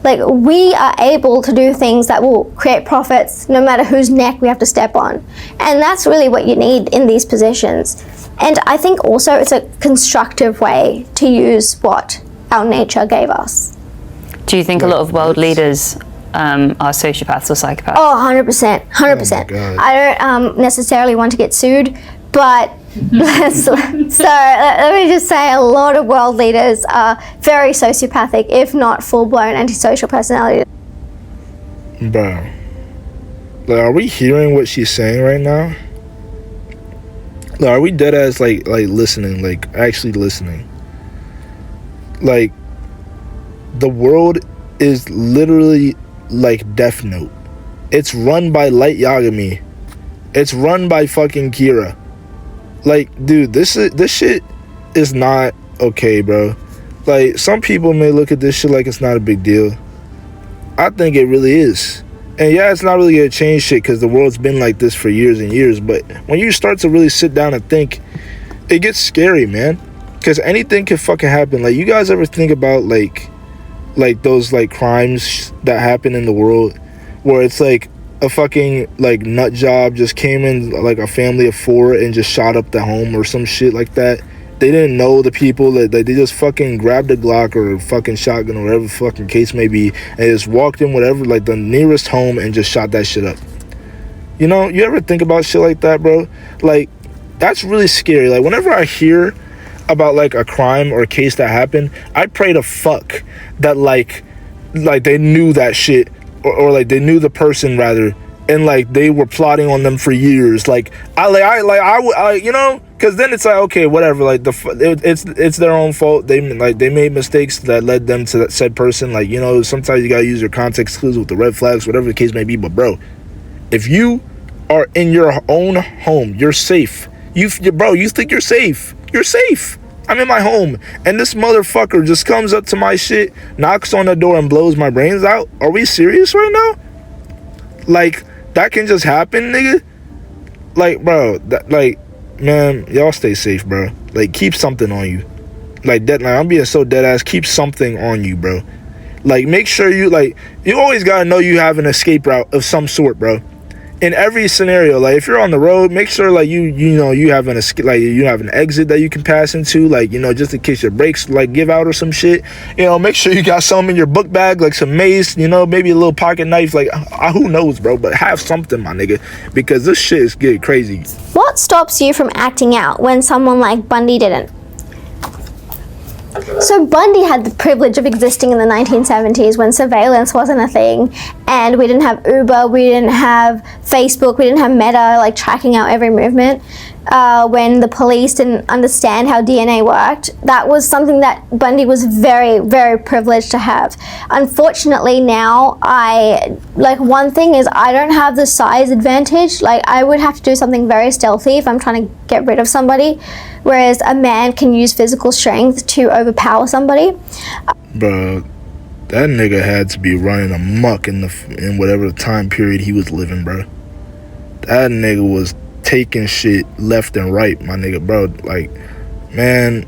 Like, we are able to do things that will create profits no matter whose neck we have to step on. And that's really what you need in these positions. And I think also it's a constructive way to use what our nature gave us. Do you think a lot of world leaders are sociopaths or psychopaths? Oh, 100%, 100%. Oh, I don't necessarily want to get sued, but so let me just say a lot of world leaders are very sociopathic, if not full-blown antisocial personality. Bro, like, are we hearing what she's saying right now? Like, are we dead ass like listening, like actually listening? Like, the world is literally like Death Note. It's run by Light Yagami. It's run by fucking Kira. Like, dude, this shit is not okay, bro. Like, some people may look at this shit like it's not a big deal. I think it really is. And yeah, it's not really gonna change shit because the world's been like this for years and years. But when you start to really sit down and think, it gets scary, man. Because anything can fucking happen. Like, you guys ever think about like those like crimes that happen in the world where it's like a fucking like nut job just came in, like a family of 4, and just shot up the home or some shit like that? They didn't know the people, that they just fucking grabbed a Glock or a fucking shotgun or whatever the fucking case may be, and just walked in whatever, like the nearest home, and just shot that shit up. You know, you ever think about shit like that, bro? Like, that's really scary. Like, whenever I hear about like a crime or a case that happened, I pray to fuck that like they knew that shit, or like they knew the person rather, and like they were plotting on them for years. Like, I you know, because then it's like, okay, whatever, like it's their own fault. They made mistakes that led them to that said person. Like, you know, sometimes you gotta use your context clues with the red flags, whatever the case may be. But bro, if you are in your own home, you're safe. You think you're safe. You're safe. I'm in my home, and this motherfucker just comes up to my shit, knocks on the door, and blows my brains out. Are we serious right now? Like, that can just happen, nigga? Like, bro, man, y'all stay safe, bro. Like, keep something on you. Like, I'm being so dead ass. Keep something on you, bro. Like, make sure you always gotta know you have an escape route of some sort, bro. In every scenario, like, if you're on the road, make sure like you know you have an escape, like you have an exit that you can pass into, like, you know, just in case your brakes like give out or some shit. You know, make sure you got something in your book bag, like some mace, you know, maybe a little pocket knife, like who knows, bro, but have something, my nigga, because this shit is getting crazy. What stops you from acting out when someone like Bundy didn't? So Bundy had the privilege of existing in the 1970s when surveillance wasn't a thing, and we didn't have Uber, we didn't have Facebook, we didn't have Meta, like, tracking our every movement. When the police didn't understand how DNA worked, that was something that Bundy was very, very privileged to have. Unfortunately, now one thing is I don't have the size advantage. Like, I would have to do something very stealthy if I'm trying to get rid of somebody, whereas a man can use physical strength to overpower somebody. Bro, that nigga had to be running amok in whatever time period he was living, bro. That nigga was taking shit left and right, my nigga, bro. Like, man,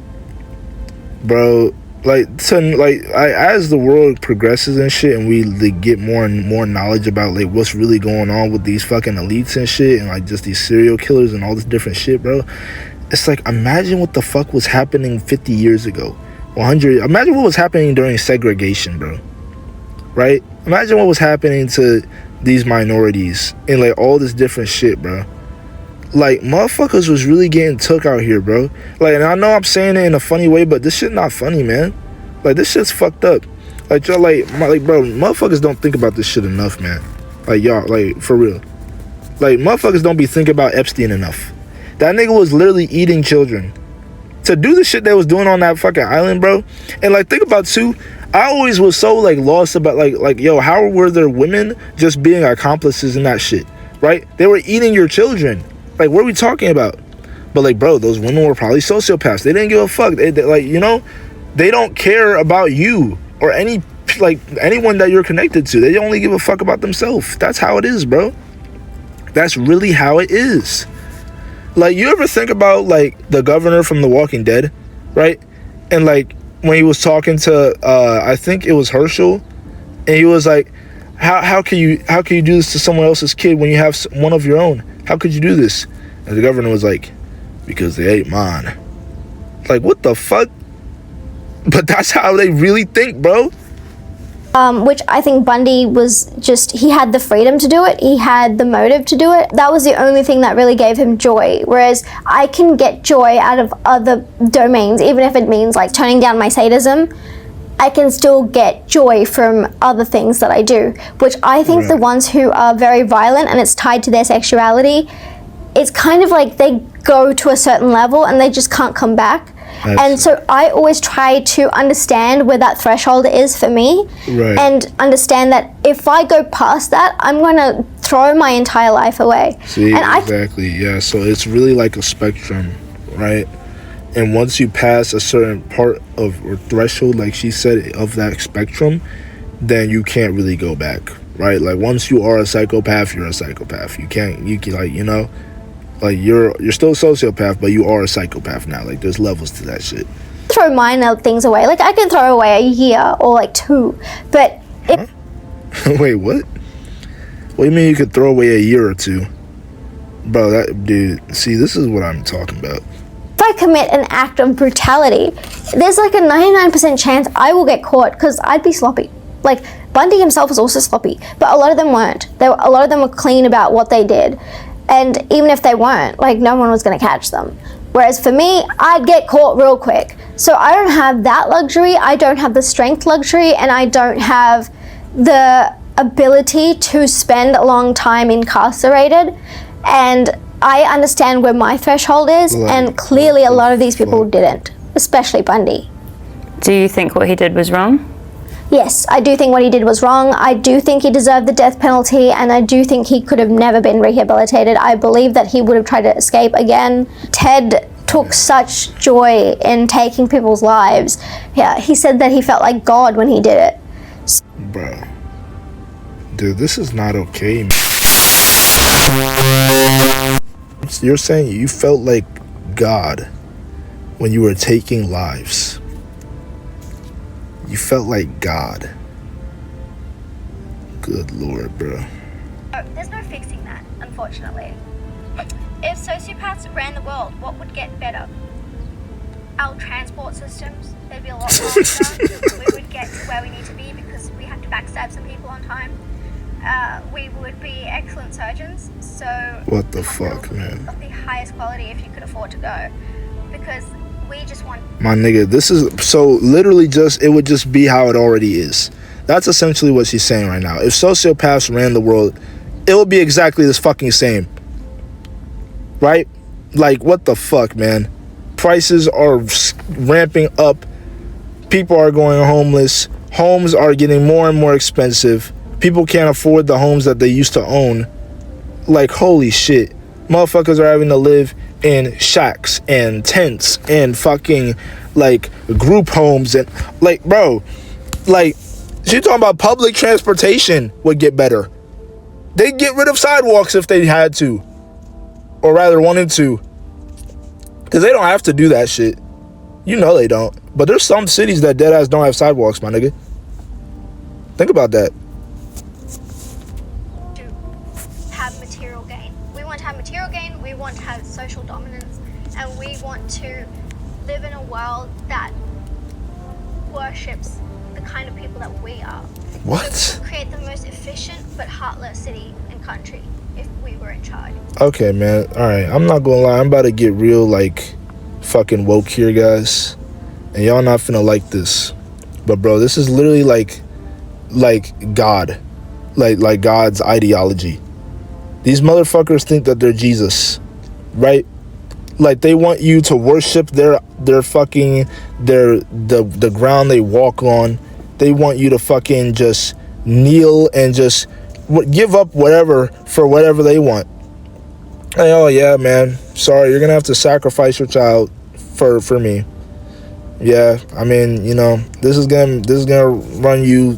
bro, as the world progresses and shit, and we get more and more knowledge about like what's really going on with these fucking elites and shit, and like just these serial killers and all this different shit, bro, it's like, imagine what the fuck was happening 50 years ago, 100. Imagine what was happening during segregation, bro. Right? Imagine what was happening to these minorities and like all this different shit, bro. Like, motherfuckers was really getting took out here, bro. Like, and I know I'm saying it in a funny way, but this shit not funny, man. Like, this shit's fucked up. Like, y'all, like, bro, motherfuckers don't think about this shit enough, man. Like, y'all, like, for real. Like, motherfuckers don't be thinking about Epstein enough. That nigga was literally eating children. To do the shit they was doing on that fucking island, bro. And, like, think about, too, I always was so, like, lost about, like, yo, how were there women just being accomplices in that shit, right? They were eating your children. Like, what are we talking about? But, like, bro, those women were probably sociopaths. They didn't give a fuck. They like, you know, they don't care about you or any, like, anyone that you're connected to. They only give a fuck about themselves. That's how it is, bro. That's really how it is. Like, you ever think about, like, the governor from The Walking Dead, right? And, like, when he was talking to, I think it was Herschel, and he was like, how can you do this to someone else's kid when you have one of your own? How could you do this? And the governor was like, because they ate mine. Like, what the fuck? But that's how they really think, bro. Which I think Bundy was just, he had the freedom to do it. He had the motive to do it. That was the only thing that really gave him joy. Whereas I can get joy out of other domains, even if it means like toning down my sadism. I can still get joy from other things that I do, which I think the ones who are very violent and it's tied to their sexuality, it's kind of like they go to a certain level and they just can't come back. And so I always try to understand where that threshold is for me, and understand that if I go past that, I'm going to throw my entire life away. See, and exactly, yeah. So it's really like a spectrum, right? And once you pass a certain part of or threshold, like she said, of that spectrum, then you can't really go back, right? Like, once you are a psychopath, you're a psychopath. You can like, you know, like, you're still a sociopath, but you are a psychopath now. Like, there's levels to that shit. Throw minor things away. Like, I can throw away a year or like 2, but Wait, what? What do you mean you could throw away a year or 2? Bro, that dude, see, this is what I'm talking about. If I commit an act of brutality, there's like a 99% chance I will get caught because I'd be sloppy. Like, Bundy himself was also sloppy, but a lot of them weren't. A lot of them were clean about what they did. And even if they weren't, like, no one was going to catch them. Whereas for me, I'd get caught real quick. So I don't have that luxury. I don't have the strength luxury, and I don't have the ability to spend a long time incarcerated. And I understand where my threshold is, and clearly a lot of these people didn't, especially Bundy. Do you think what he did was wrong? Yes, I do think what he did was wrong. I do think he deserved the death penalty, and I do think he could have never been rehabilitated. I believe that he would have tried to escape again. Ted took such joy in taking people's lives. Yeah, he said that he felt like God when he did it. Bro. Dude, this is not okay, man. You're saying you felt like God when you were taking lives. You felt like God. Good Lord, bro. There's no fixing that, unfortunately. If sociopaths ran the world, what would get better? Our transport systems, they'd be a lot faster. We would get to where we need to be because we have to backstab some people on time. We would be excellent surgeons, so... What the fuck, man? Of the highest quality if you could afford to go. Because we just want... My nigga, this is... So, literally just... It would just be how it already is. That's essentially what she's saying right now. If sociopaths ran the world, it would be exactly this fucking same. Right? Like, what the fuck, man? Prices are ramping up. People are going homeless. Homes are getting more and more expensive. People can't afford the homes that they used to own. Like, holy shit. Motherfuckers are having to live in shacks and tents and fucking, like, group homes. And, like, bro, like, she talking about public transportation would get better. They'd get rid of sidewalks if they had to. Or rather wanted to. Because they don't have to do that shit. You know they don't. But there's some cities that deadass don't have sidewalks, my nigga. Think about that. To have material gain. We want to have material gain. We want to have social dominance. and we want to live in a world that worships the kind of people that we are. What? Create the most efficient but heartless city and country if we were in charge. Okay, man. All right. I'm not gonna lie. I'm about to get real, like, fucking woke here, guys. And y'all not finna like this. But, bro, this is literally like God. Like God's ideology. These motherfuckers think that they're Jesus, right? Like, they want you to worship the ground they walk on. They want you to fucking just kneel and just give up whatever for whatever they want. Hey, oh yeah, man, sorry, you're gonna have to sacrifice your child for me. Yeah, I mean, you know, this is gonna run you,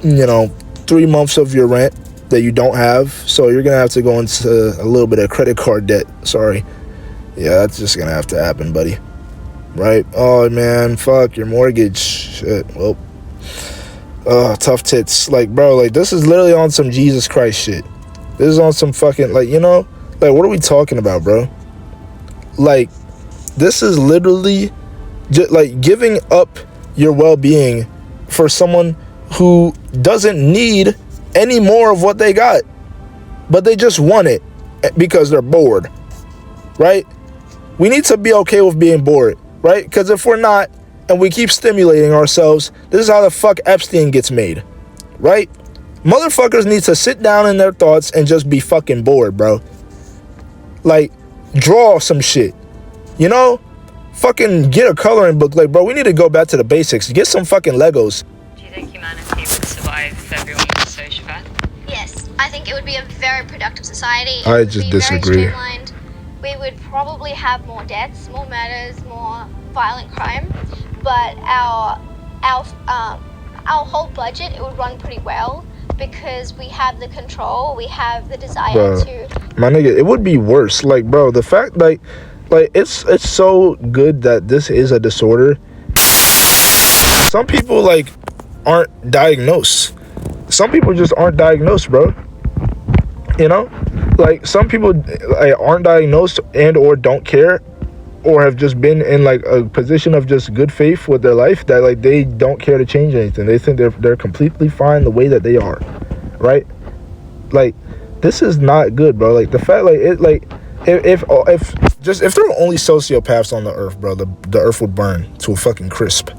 you know, 3 months of your rent that you don't have, so you're gonna have to go into a little bit of credit card debt. Sorry. Yeah, that's just gonna have to happen, buddy. Right? Oh man, fuck your mortgage. Shit. Well, tough tits. Like, bro, like, this is literally on some Jesus Christ shit. This is on some fucking, like, you know, like, what are we talking about, bro? Like, this is literally just like giving up your well-being for someone who doesn't need any more of what they got, but they just want it because they're bored, right? We need to be okay with being bored, right? Because if we're not, and we keep stimulating ourselves, this is how the fuck Epstein gets made, right? Motherfuckers need to sit down in their thoughts and just be fucking bored, bro. Like, draw some shit, you know? Fucking get a coloring book. Like, bro, we need to go back to the basics. Get some fucking Legos. Do you think humanity would survive if everyone was a sociopath? Yes, I think it would be a very productive society. I just disagree. Very streamlined. We would probably have more deaths, more murders, more violent crime, but our whole budget, it would run pretty well because we have the control, we have the desire to. My nigga, it would be worse. Like, bro, the fact, like it's so good that this is a disorder. Some people, like, aren't diagnosed. Some people just aren't diagnosed, bro. You know, like, some people, like, aren't diagnosed and or don't care, or have just been in, like, a position of just good faith with their life that, like, they don't care to change anything. They think they're completely fine the way that they are, right? Like, this is not good, bro. Like, the fact, like, it, like, if there were only sociopaths on the earth, bro, the earth would burn to a fucking crisp.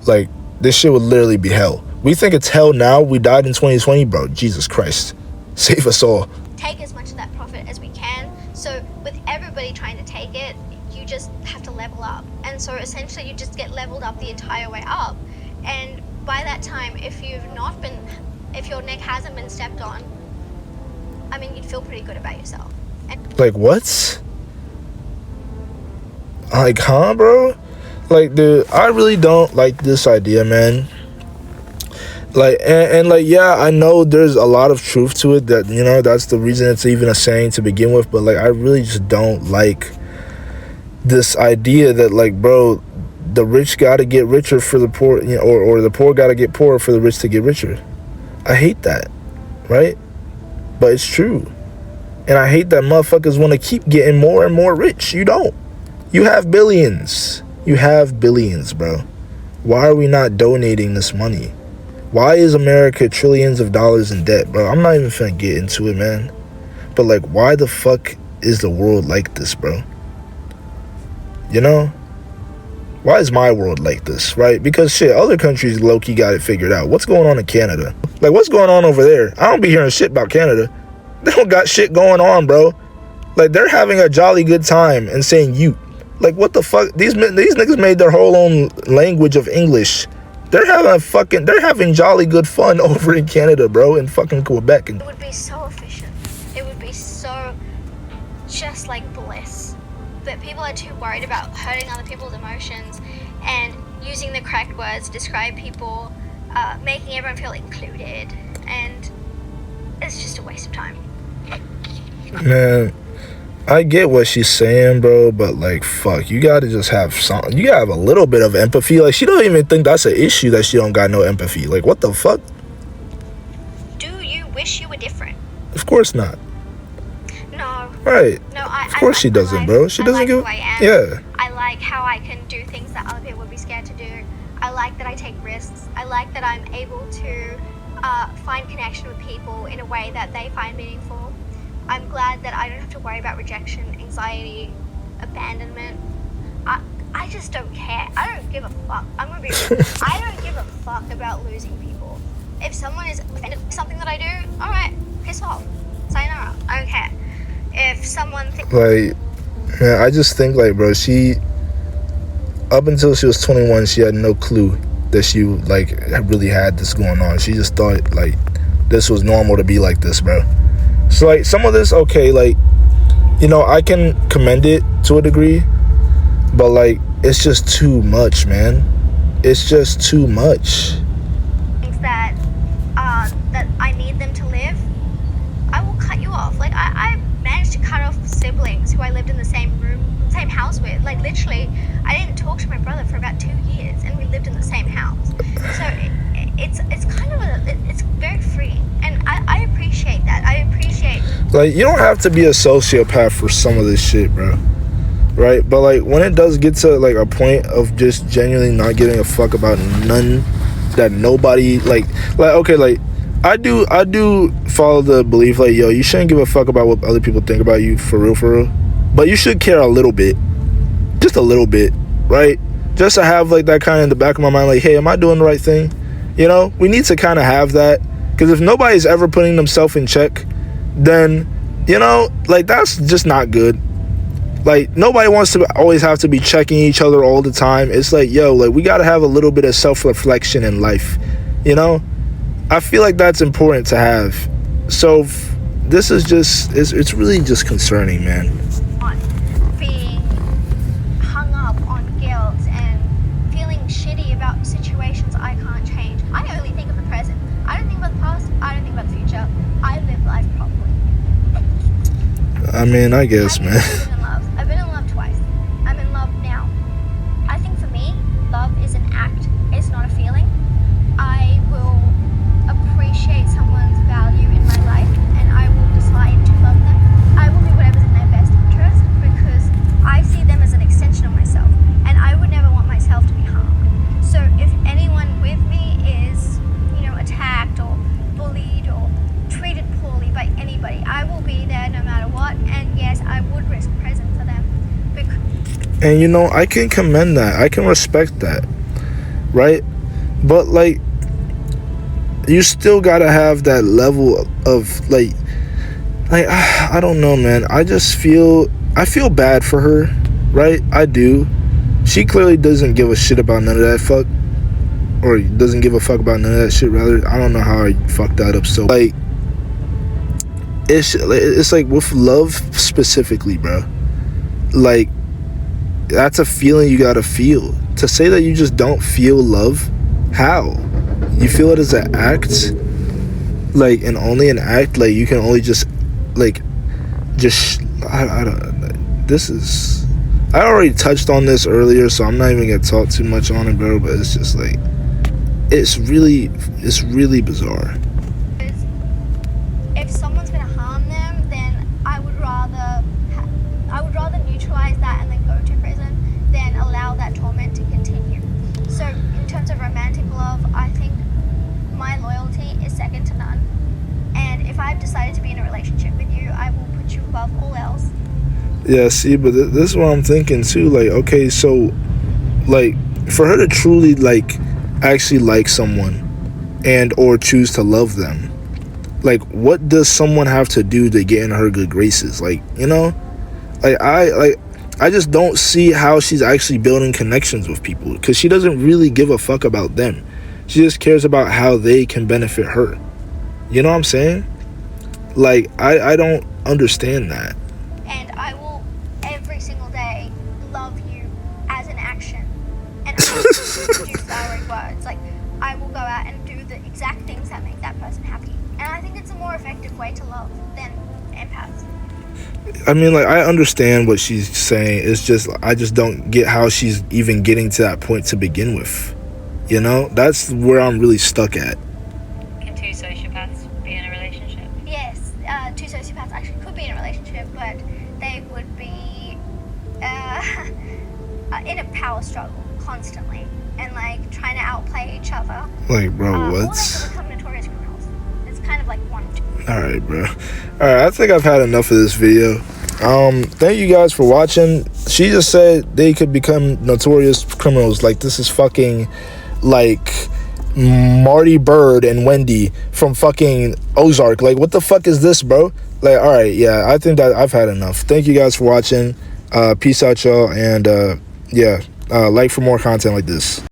Like, this shit would literally be hell. We think it's hell now. We died in 2020, bro. Jesus Christ, save us all. Take as much of that profit as we can. So with everybody trying to take it, you just have to level up. And so essentially you just get leveled up the entire way up. And by that time, if your neck hasn't been stepped on, I mean, you'd feel pretty good about yourself. Like, what? Like, huh, bro? Like, dude, I really don't like this idea, man. Like, and like, yeah, I know there's a lot of truth to it, that, you know, that's the reason it's even a saying to begin with, but, like, I really just don't like this idea that, like, bro, the rich gotta get richer for the poor, you know, or the poor gotta get poorer for the rich to get richer. I hate that, right? But it's true. And I hate that motherfuckers want to keep getting more and more rich. You don't. You have billions. You have billions, bro. Why are we not donating this money? Why is America trillions of dollars in debt, bro? I'm not even finna get into it, man. But, like, why the fuck is the world like this, bro? You know? Why is my world like this, right? Because, shit, other countries low-key got it figured out. What's going on in Canada? Like, what's going on over there? I don't be hearing shit about Canada. They don't got shit going on, bro. Like, they're having a jolly good time and saying you. Like, what the fuck? These niggas made their whole own language of English. They're having jolly good fun over in Canada, bro, in fucking Quebec. It would be so efficient. It would be so just like bliss. But people are too worried about hurting other people's emotions and using the correct words to describe people, making everyone feel included, and it's just a waste of time. Man, I get what she's saying, bro, but, like, fuck, you gotta just have something. You gotta have a little bit of empathy. Like, she don't even think that's an issue that she don't got no empathy. Like, what the fuck? Do you wish you were different? Of course not. No, Right. No, Of course she doesn't, bro. She doesn't give. who I am. Yeah. I like how I can do things that other people would be scared to do. I like that I take risks. I like that I'm able to find connection with people in a way that they find meaningful. I'm glad that I don't have to worry about rejection, anxiety, abandonment. I just don't care. I don't give a fuck. I'm gonna be real. I don't give a fuck about losing people. If someone is offended with something that I do, alright, piss off. Sayonara. I don't care. If someone thinks Like, man, I just think, like, bro, she, up until she was 21, she had no clue that she, like, really had this going on. She just thought, like, this was normal to be like this, bro. So, like, some of this, okay, like, you know, I can commend it to a degree, but, like, it's just too much, man. It's just too much. that that I need them to live, I will cut you off. Like, I managed to cut off siblings who I lived in the same house with. Like, literally, I didn't talk to my brother for about 2 years, and we lived in the same house. So it's kind of it's very freeing, and I appreciate that. I appreciate. Like, you don't have to be a sociopath for some of this shit, bro. Right? But, like, when it does get to, like, a point of just genuinely not giving a fuck about none, that nobody, like, okay, like, I do follow the belief, like, yo, you shouldn't give a fuck about what other people think about you, for real. But you should care a little bit. Just a little bit, right? Just to have, like, that kind of in the back of my mind, like, hey, am I doing the right thing? You know? We need to kind of have that. Because if nobody's ever putting themselves in check, then, you know, like, that's just not good. Like, nobody wants to always have to be checking each other all the time. It's like, yo, like, we got to have a little bit of self-reflection in life, you know? I feel like that's important to have. So, this is just, it's really just concerning, man. Being hung up on guilt and feeling shitty about situations I can't change. I only think of the present. I don't think about the past. I don't think about the future. I live life properly. I mean, I guess, man. I've been in love twice. I'm in love now. I think for me, love is an act. It's not a feeling. I will appreciate someone's value in my life, and I will decide to love them. I will do whatever's in their best interest, because I see them as an extension of myself, and I would never want myself to be harmed. So if anyone with me is, you know, attacked or bullied or treated poorly by anybody, I will be there no matter what. And yes, I would risk prison for them. And, you know, I can commend that. I can respect that, right? But, like, you still gotta have that level of, like, I don't know, man. I feel bad for her, right? I do. She clearly doesn't give a shit about none of that fuck, or doesn't give a fuck about none of that shit, rather. I don't know how I fucked that up. So, like, it's like with love specifically, bro, like, that's a feeling you gotta feel. To say that you just don't feel love, how? You feel it as an act, like, and only an act, like, you can only just, like, I don't, this is, I already touched on this earlier, so I'm not even gonna talk too much on it, bro, but it's just, like, it's really bizarre. If someone's gonna harm them, then I would rather neutralize that and then go to prison than allow that torment to continue. So in terms of romantic love, I think my loyalty is second to none. And if I've decided to be in a relationship with you, I will put you above all else. Yeah, see, but this is what I'm thinking too. Like, okay, so, like, for her to truly, like, actually like someone and or choose to love them, like, what does someone have to do to get in her good graces? Like, you know, I just don't see how she's actually building connections with people, because she doesn't really give a fuck about them. She just cares about how they can benefit her. You know what I'm saying? Like, I don't understand that. And I will every single day love you as an action. And I will use flowery words. Like, I will go out and do the exact things that make that person happy. And I think it's a more effective way to love than empaths. I mean, like, I understand what she's saying. It's just, I just don't get how she's even getting to that point to begin with. You know? That's where I'm really stuck at. Can two sociopaths be in a relationship? Yes, two sociopaths actually could be in a relationship, but power struggle constantly and like trying to outplay each other. Like, bro, Or what? like to become notorious criminals. It's kind of like one. Alright, bro. Alright, I think I've had enough of this video. Thank you guys for watching. She just said they could become notorious criminals. Like, this is fucking like Marty Bird and Wendy from fucking Ozark. Like, what the fuck is this, bro? Like, alright, yeah, I think that I've had enough. Thank you guys for watching. Peace out, y'all, and yeah, like for more content like this.